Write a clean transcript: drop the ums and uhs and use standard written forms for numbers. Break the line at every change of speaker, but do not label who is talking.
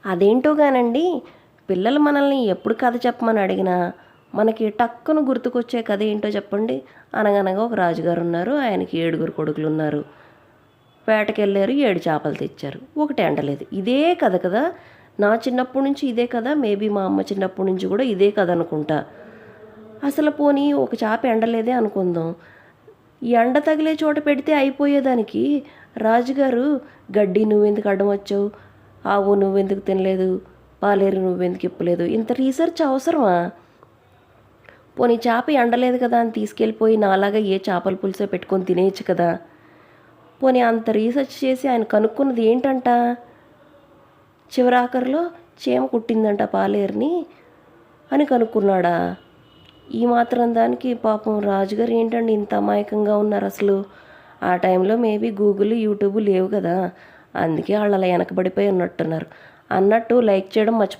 అదేంటో గానండి, పిల్లలు మనల్ని ఎప్పుడు కథ చెప్పమని అడిగినా మనకి టక్కున గుర్తుకొచ్చే కథ ఏంటో చెప్పండి. అనగనగా ఒక రాజుగారు ఉన్నారు. ఆయనకి 7 కొడుకులు ఉన్నారు. వేటకెళ్ళారు, 7 చేపలు తెచ్చారు. ఒకటి ఎండలేదు. ఇదే కథ కదా. నా చిన్నప్పటి నుంచి ఇదే కథ. మేబీ మా అమ్మ చిన్నప్పటి నుంచి కూడా ఇదే కథ అనుకుంటా. అసలు పోనీ ఒక చేప ఎండలేదే అనుకుందాం. ఎండ తగిలే చోట పెడితే అయిపోయేదానికి రాజుగారు గడ్డి నువ్వెందుకు అడ్డం వచ్చావు, ఆవు నువ్వెందుకు తినలేదు, పాలేరు నువ్వెందుకు ఇప్పలేదు, ఇంత రీసెర్చ్ అవసరమా? పోనీ చేప ఎండలేదు కదా అని తీసుకెళ్ళిపోయి నాలాగా ఏ చేపల పులుసో పెట్టుకొని తినేయచ్చు కదా. పోనీ అంత రీసెర్చ్ చేసి ఆయన కనుక్కున్నది ఏంటంట, చివరాఖరిలో చీమ కుట్టిందంట పాలేరుని అని కనుక్కున్నాడా? ఈ మాత్రం దానికి పాపం రాజుగారు ఏంటండి ఇంత అమాయకంగా ఉన్నారు అసలు. ఆ టైంలో మేబీ గూగుల్ యూట్యూబ్ లేవు కదా, అందుకే వాళ్ళు అలా వెనకబడిపోయి ఉన్నట్టున్నారు. అన్నట్టు లైక్ చేయడం మర్చిపో